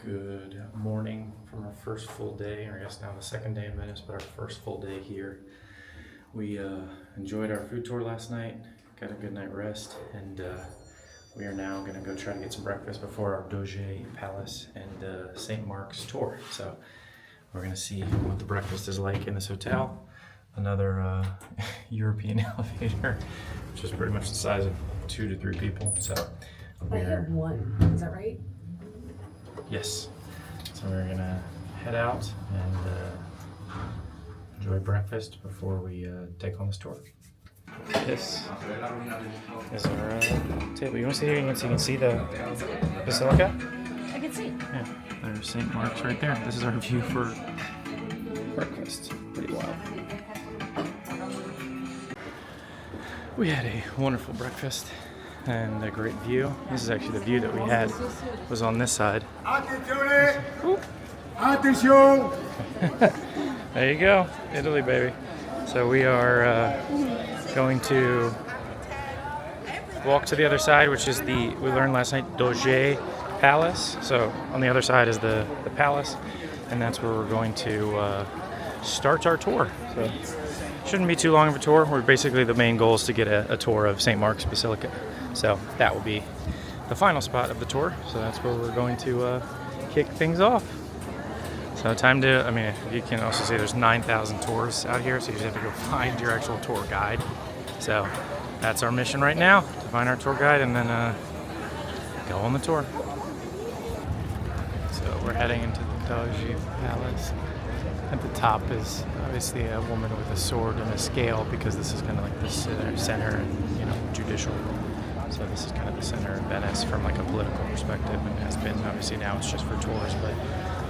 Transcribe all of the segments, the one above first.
Good morning from our first full day, or I guess now the second day in Venice, but our first full day here. We enjoyed our food tour last night, got a good night rest, and we are now going to go try to get some breakfast before our Doge Palace and St. Mark's tour. So we're going to see what the breakfast is like in this hotel. Another European elevator, which is pretty much the size of 2 to 3 people. So I have one. Is that right? Yes. So we're gonna head out and enjoy breakfast before we take on this tour. This is our table. You want to see here? So you can see the Basilica? I can see. Yeah, there's St. Mark's right there. This is our view for breakfast. Pretty wild. We had a wonderful breakfast and a great view. This is actually the view that we had was on this side. Attention! There you go, Italy, baby. So we are going to walk to the other side, which is we learned last night, Doge Palace. So on the other side is the palace, and that's where we're going to start our tour. So shouldn't be too long of a tour. We're basically, the main goal is to get a tour of St. Mark's Basilica. So that will be the final spot of the tour. So that's where we're going to kick things off. So time to, I mean, you can also see there's 9,000 tours out here, so you just have to go find your actual tour guide. So that's our mission right now, to find our tour guide and then go on the tour. So we're heading into the Doge Palace. At the top is obviously a woman with a sword and a scale, because this is kind of like the center and, you know, judicial. So this is kind of the center of Venice from like a political perspective, and has been, obviously now it's just for tours, but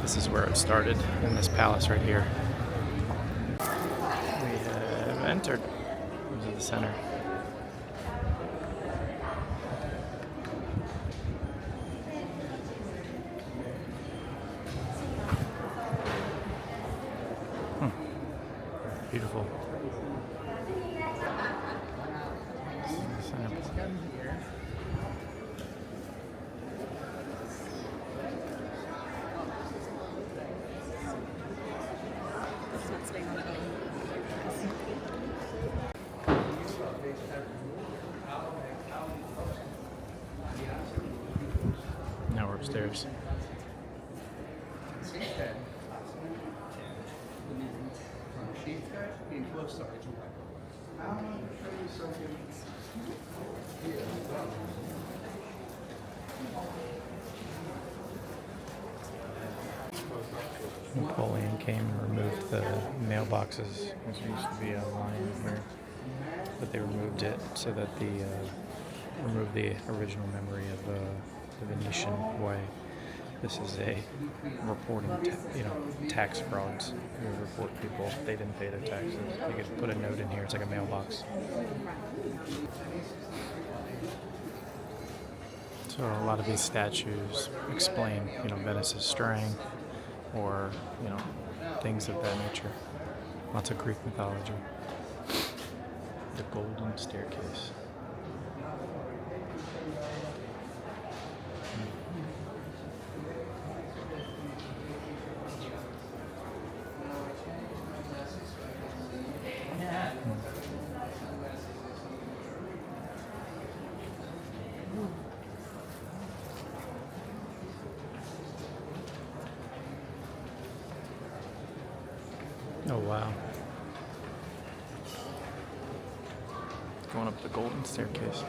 this is where it started, in this palace right here. We have entered into the center. Beautiful. Now we're upstairs. Napoleon came and removed the mailboxes. There used to be a line here, but they removed it so that removed the original memory of the Venetian way. This is a reporting, tax frauds. You report people if they didn't pay their taxes. You could put a note in here. It's like a mailbox. So a lot of these statues explain, Venice's strength, or, things of that nature. Lots of Greek mythology. The golden staircase. Oh wow. Going up the golden staircase.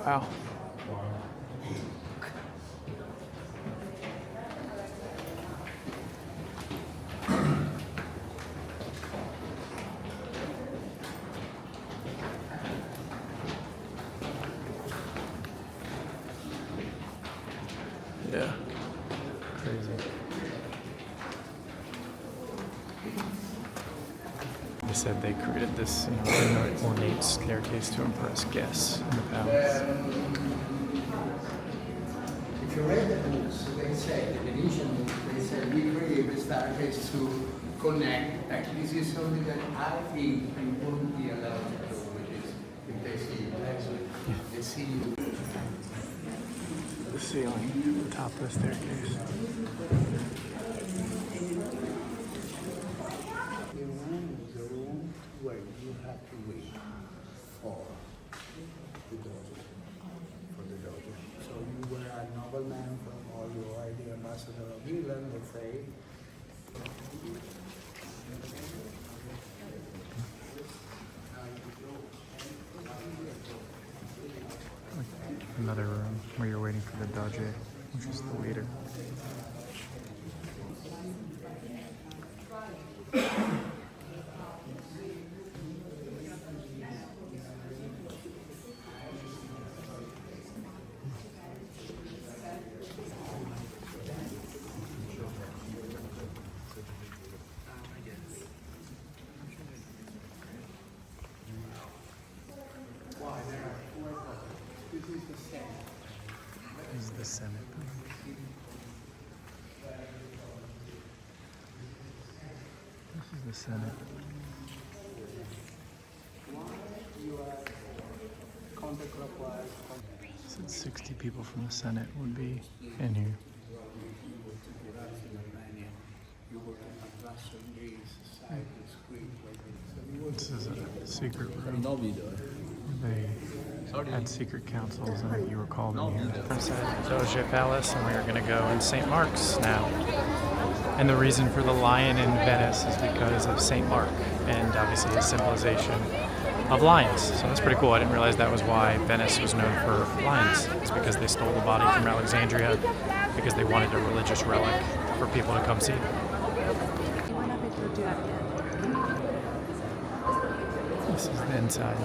Wow. Yeah, crazy. They said they created this ornate staircase to impress guests in the palace. If you read the books, they say, the Venetian books, they said we created the staircase to connect. Actually, this is something that I think you wouldn't be allowed to do with this if they see you. They see you. The ceiling at the top of the staircase. The room is a room where you have to wait for the Doge. So you were a nobleman from, or you are the ambassador of England, let's say. Another room where you're waiting for the Doge, which is the leader. This is the Senate. This is the Senate. Said 60 people from the Senate would be in here. This is a secret room. They had secret councils, and if you recall them here. Inside the Doge Palace, and we are going to go in St. Mark's now. And the reason for the lion in Venice is because of St. Mark, and obviously his symbolization of lions. So that's pretty cool. I didn't realize that was why Venice was known for lions. It's because they stole the body from Alexandria because they wanted a religious relic for people to come see. This is the inside.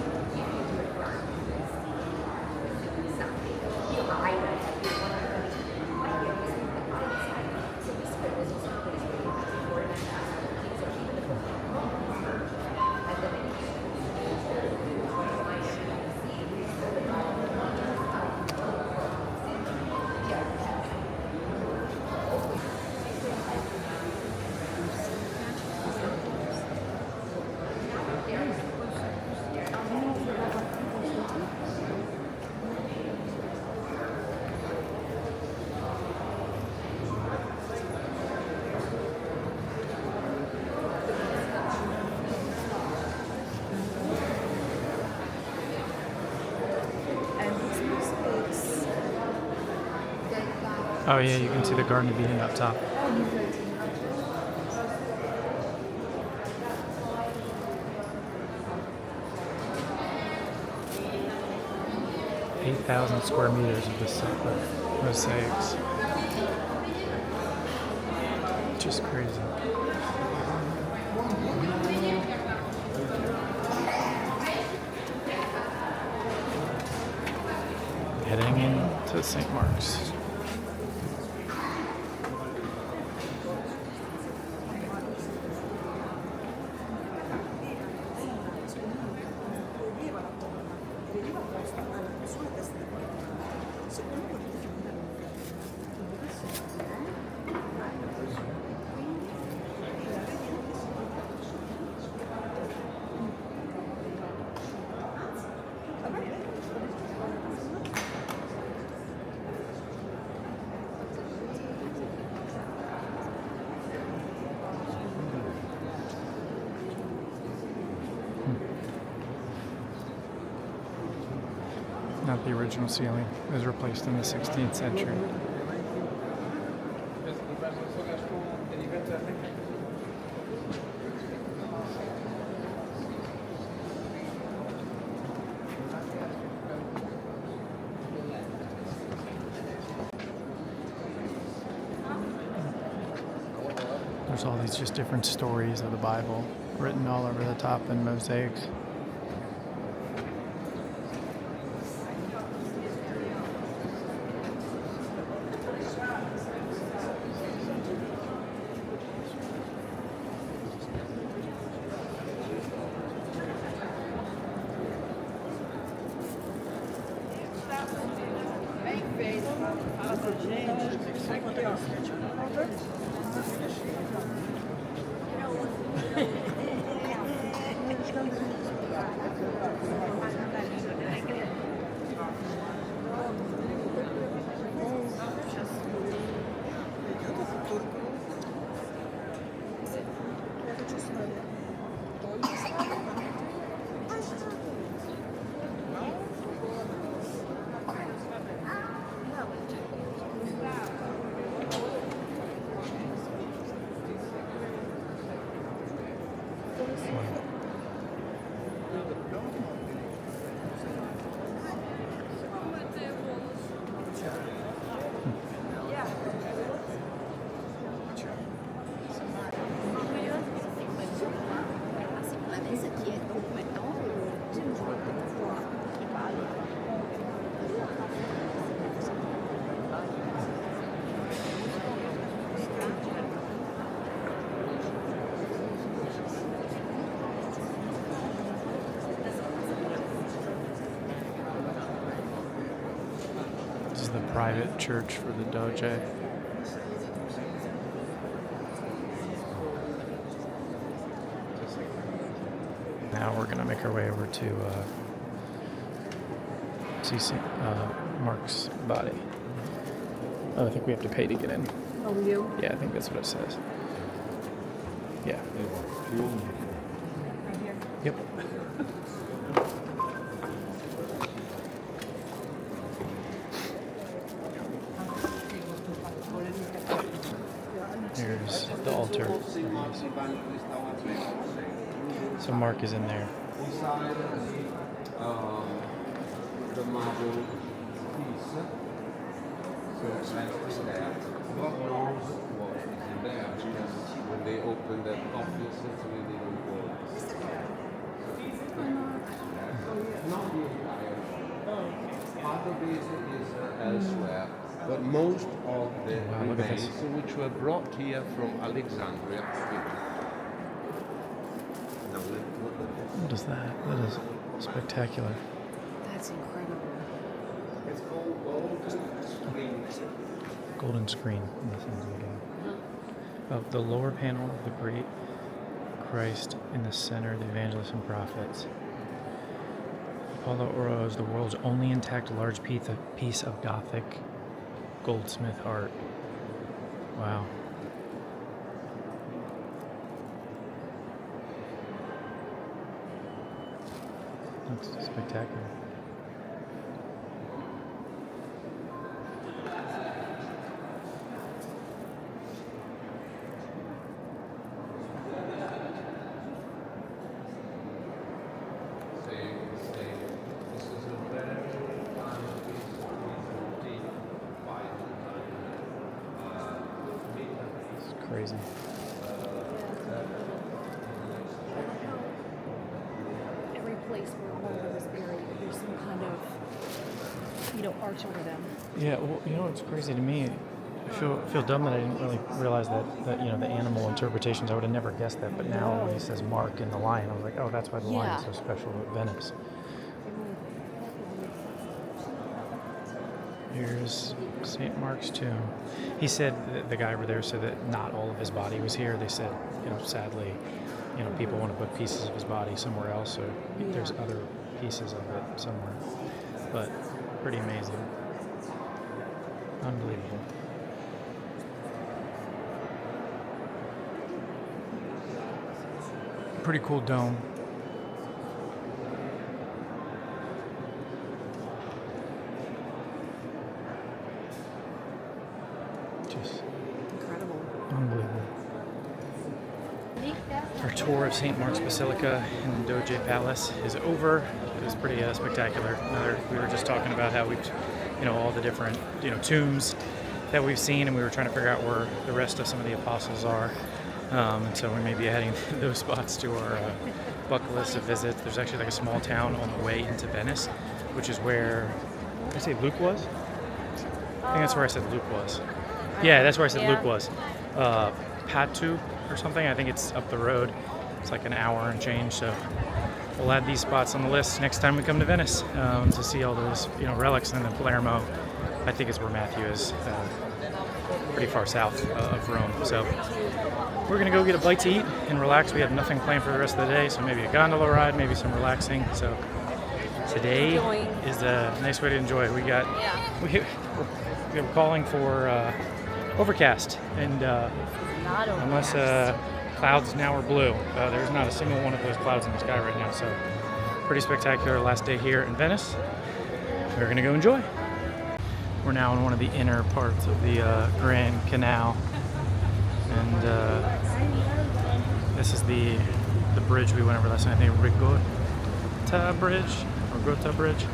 Oh yeah, you can see the Garden of Eden up top. "8,000 square meters of Basilica mosaics." Just crazy. Heading into St. Mark's. Not the original ceiling. It was replaced in the 16th century. There's all these just different stories of the Bible written all over the top in mosaics. This is the private church for the Doge. Now we're gonna make our way over to see Mark's body. Oh, I think we have to pay to get in. Oh, we do? Yeah, I think that's what it says. Yeah. Right here. Yep. Here's the altar. So Mark is in there. The marble piece. So God knows what is in there, because when they open that office, it's really important. Not the entire. Part of it is elsewhere, but most of the Wow, look at remains, this. which were brought here from Alexandria, Egypt. What is that? That is spectacular. That's incredible. It's called golden screen. Golden screen. That sounds like oh, the lower panel of the great Christ in the center, the evangelists and prophets. Apollo Oro is the world's only intact large piece of Gothic goldsmith art. Wow. That's spectacular. This is a very fine piece of deep Byzantine. It's crazy. Every place where one was buried, there's some kind of, arch over them. Yeah, well, you know what's crazy to me? I feel dumb that I didn't really realize that the animal interpretations, I would have never guessed that, but now when he says Mark in the lion, I was like, oh, that's why the lion is so special at Venice. Here's St. Mark's tomb. He said, the guy over there said that not all of his body was here. They said, sadly, people want to put pieces of his body somewhere else, so there's other pieces of it somewhere. But pretty amazing. Unbelievable. Pretty cool dome. Just Incredible. unbelievable. Our tour of St. Mark's Basilica and the Doge Palace is over. It was pretty spectacular. We were just talking about how we've, all the different, tombs that we've seen, and we were trying to figure out where the rest of some of the apostles are. And so we may be heading those spots to our bucket list of visits. There's actually like a small town on the way into Venice, which is where, did I say Luke was? I think that's where I said Luke was. Yeah, that's where I said Luke was. Patu or something. I think it's up the road. It's like an hour and change. So we'll add these spots on the list next time we come to Venice to see all those, relics. And then Palermo, I think is where Matthew is, pretty far south of Rome. So we're gonna go get a bite to eat and relax. We have nothing planned for the rest of the day, so maybe a gondola ride, maybe some relaxing. So today is a nice way to enjoy it. We're calling for overcast, and unless clouds now are blue, there's not a single one of those clouds in the sky right now. So pretty spectacular last day here in Venice. We're gonna go enjoy. We're now in one of the inner parts of the Grand Canal, and this is the bridge we went over last night. I think Rialto Bridge or Rialto Bridge.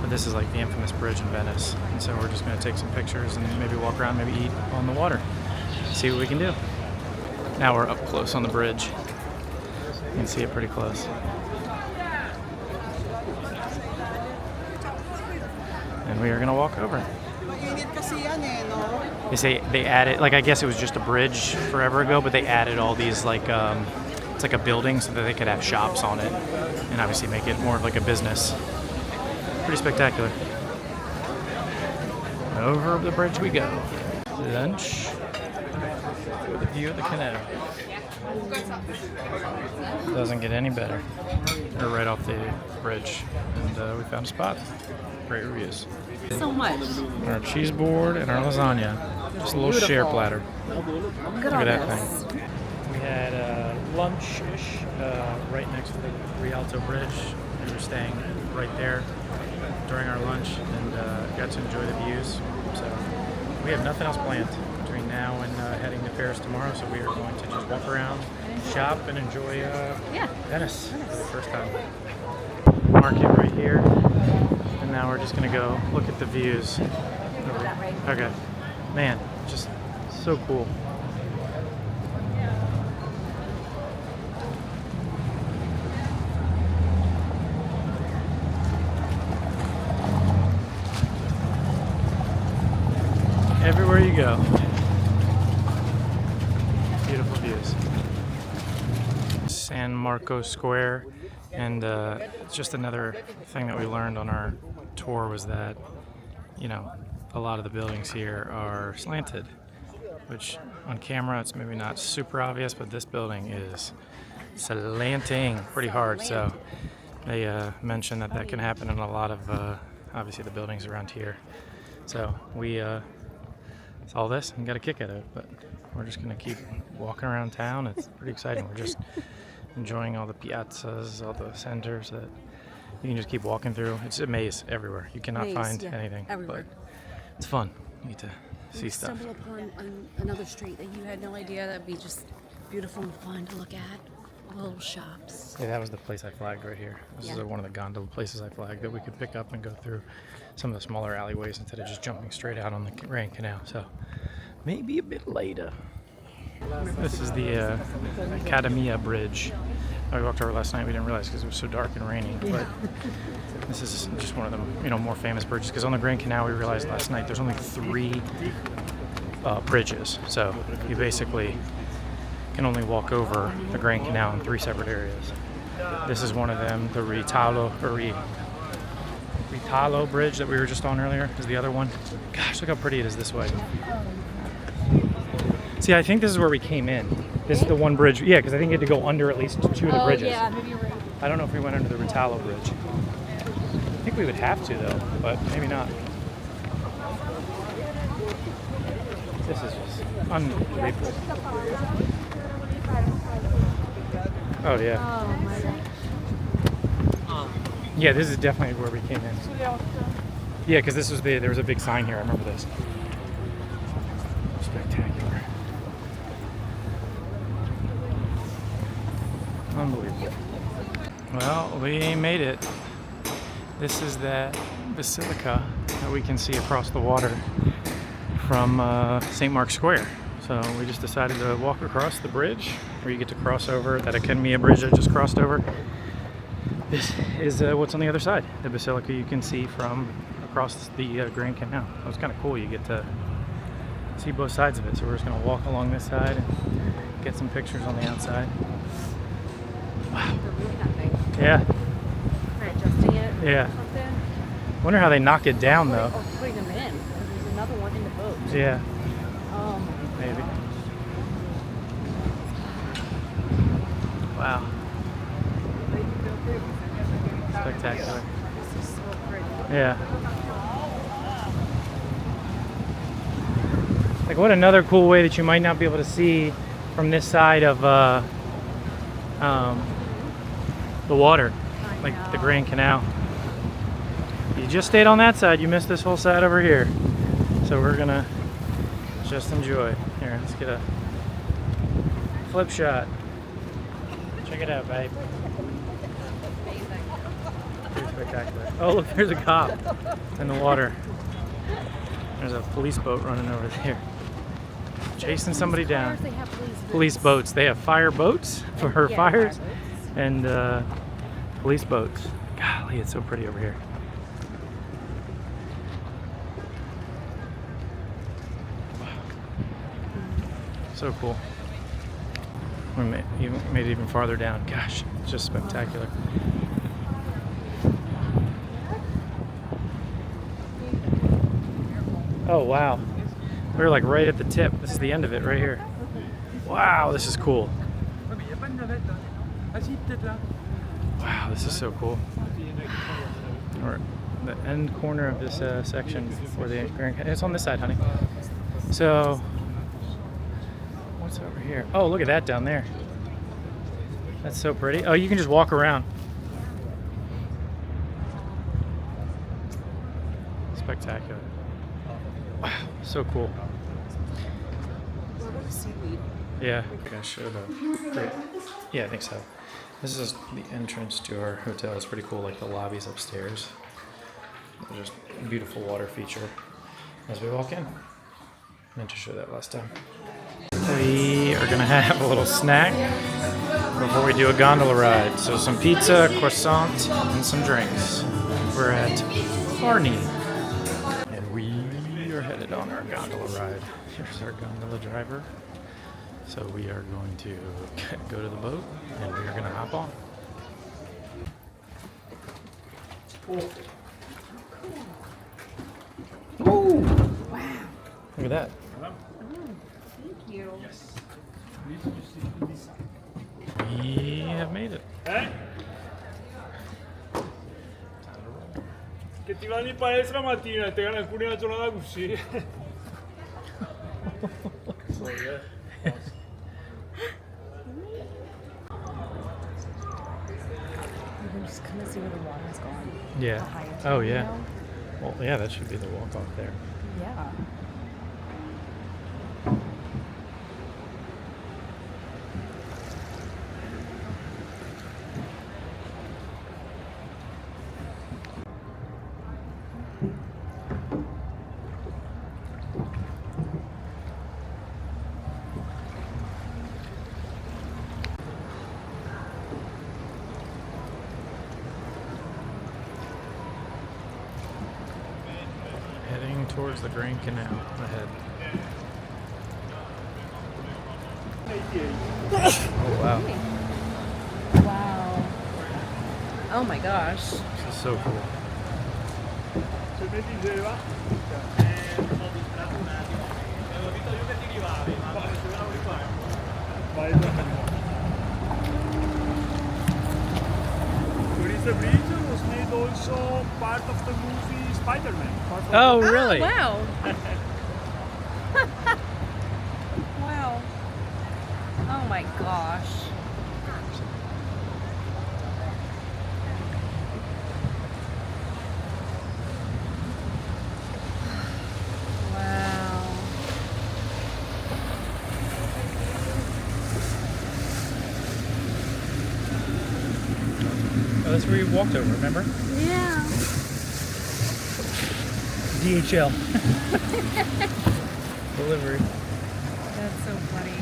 But this is like the infamous bridge in Venice. And so we're just going to take some pictures and maybe walk around, maybe eat on the water. See what we can do. Now we're up close on the bridge. You can see it pretty close. And we are going to walk over. They say they added, like I guess it was just a bridge forever ago, but they added all these like, it's like a building so that they could have shops on it and obviously make it more of like a business. Pretty spectacular. Over the bridge we go. Lunch with a view of the canal. Doesn't get any better. We're right off the bridge and we found a spot. Great reviews. So much. Our cheese board and our lasagna. Just a little share platter. Good Look on at that this. thing. We had lunch-ish right next to the Rialto Bridge. We were staying right there during our lunch and got to enjoy the views. So we have nothing else planned between now and heading to Paris tomorrow. So we are going to just walk around, shop, and enjoy Venice for the first time. Market right here. And now we're just going to go look at the views. Okay. Man, just so cool. Everywhere you go. Beautiful views. San Marco Square. And just another thing that we learned on our tour was that, you know, a lot of the buildings here are slanted, which on camera it's maybe not super obvious, but this building is slanting pretty hard. So they mentioned that that can happen in a lot of, obviously, the buildings around here. So we saw this and got a kick out of it, but we're just going to keep walking around town. It's pretty exciting. We're just enjoying all the piazzas, all the centers that you can just keep walking through. It's a maze everywhere. You cannot find anything, everywhere. but it's fun. You get to see stuff. Stumble upon another street that you had no idea that'd be just beautiful and fun to look at. Little shops. Yeah, that was the place I flagged right here. This is one of the gondola places I flagged that we could pick up and go through some of the smaller alleyways instead of just jumping straight out on the Grand Canal. So maybe a bit later. This is the Accademia Bridge. We walked over last night. We didn't realize because it was so dark and rainy. But this is just one of the more famous bridges. Because on the Grand Canal, we realized last night there's only 3 bridges. So you basically can only walk over the Grand Canal in 3 separate areas. This is one of them. The Rialto Bridge that we were just on earlier is the other one. Gosh, look how pretty it is this way. See, I think this is where we came in. This is the one bridge. Yeah, because I think you had to go under at least 2 of the bridges. Yeah, maybe you're right. I don't know if we went under the Rialto Bridge. I think we would have to, though, but maybe not. This is just unbelievable. Oh, yeah. Oh my god. Yeah, this is definitely where we came in. Yeah, because this was there was a big sign here. I remember this. Spectacular. Unbelievable. Well, we made it. This is that Basilica that we can see across the water from St. Mark's Square. So we just decided to walk across the bridge where you get to cross over that Accademia Bridge I just crossed over. This is what's on the other side. The Basilica you can see from across the Grand Canal. It was kind of cool. You get to see both sides of it. So we're just going to walk along this side and get some pictures on the outside. Wow. Yeah. Adjusting it. Yeah. Or something. Wonder how they knock it down though. Or putting them in. Because there's another one in the boat. Yeah. Maybe. Wow. Spectacular. This is so pretty. Yeah. Like what another cool way that you might not be able to see from this side of the water, like the Grand Canal. You just stayed on that side, you missed this whole side over here. So we're gonna just enjoy. Here, let's get a flip shot. Check it out, babe. Pretty spectacular. Oh, look, there's a cop in the water. There's a police boat running over there. Chasing somebody down. They have Police boats. They have fire boats for her Yeah, fires fire boats. and police boats. Golly, it's so pretty over here. Wow. So cool. We made it even farther down. Gosh, it's just spectacular. Oh, wow. We're like right at the tip. This is the end of it right here. Wow, this is cool. Wow, this is so cool. We're the end corner of this section for the Grand Canal. It's on this side, honey. So, what's over here? Oh, look at that down there. That's so pretty. Oh, you can just walk around. Spectacular. Wow, so cool. Yeah, okay, show the. Great. Yeah, I think so. This is the entrance to our hotel. It's pretty cool, like the lobby's upstairs. There's just a beautiful water feature as we walk in. I meant to show that last time. We are gonna have a little snack before we do a gondola ride. So some pizza, croissant, and some drinks. We're at Farni. And we are headed on our gondola ride. Here's our gondola driver. So we are going to go to the boat and we are going to hop on. Oh, wow. Look at that. Thank you. We have made it. Che ti vanno in palestra la mattina e te gana alcuni una giornata così. You can just kind of see where the water's gone. Yeah. Behind you, Oh, you yeah. know? Well, yeah, that should be the walk off there. Yeah. Heading towards the Grand Canal ahead. Oh, wow. Wow. Oh my gosh. This is so cool. Se mi diceva the bridge was made also part of the movie Spider-Man. Oh, really? Wow. Wow. Oh my gosh. Wow. Oh, that's where you walked over, remember? Yeah. DHL. Delivery. That's so funny.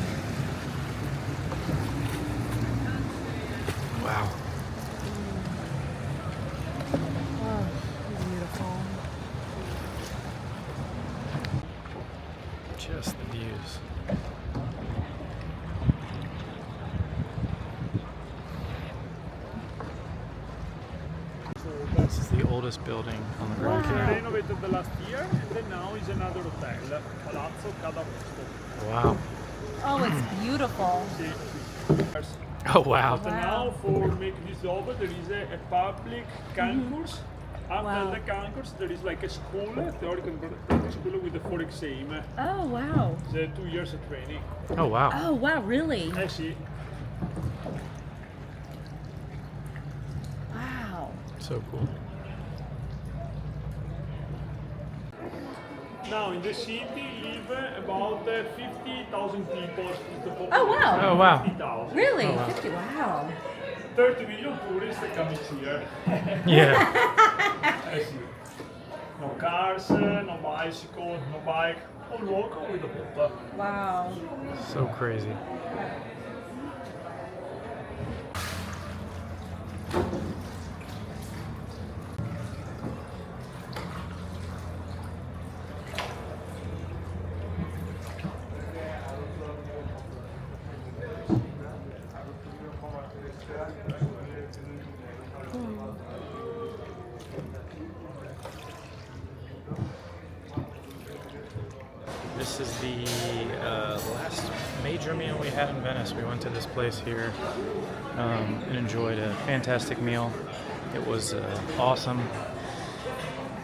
Wow. Oh, beautiful. Just the views. This is the oldest building on the Grand Canal. Renovated the last year, and then now is another hotel, Palazzo Cadarosto. Wow. Oh, it's beautiful. Oh, wow. But now, for make this over, there is a public concourse. After Wow. the concourse, there is like a school, a theoretical school with the 4 exam. Oh, wow. The 2 years of training. Oh, wow. Oh, wow, really? I see. Wow. So cool. Now in the city live about 50,000 people. Is the population. Oh, wow. Oh, wow. 50,000. Really? Oh, wow. 50, wow. 30 million tourists coming here. Yeah. I see. No cars, no bicycle, no bike. All local with a boat. Wow. So crazy. This is the last major meal we had in Venice. We went to this place here and enjoyed a fantastic meal. It was awesome.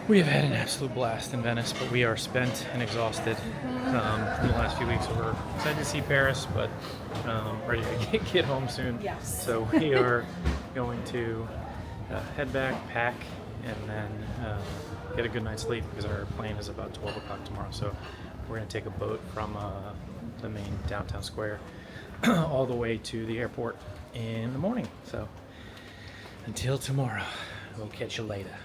We have had an absolute blast in Venice, but we are spent and exhausted in the last few weeks. So we're excited to see Paris, but ready to get home soon. Yes. So we are going to head back, pack, and then get a good night's sleep because our plane is about 12 o'clock tomorrow. So we're going to take a boat from the main downtown square all the way to the airport in the morning. So until tomorrow, we'll catch you later.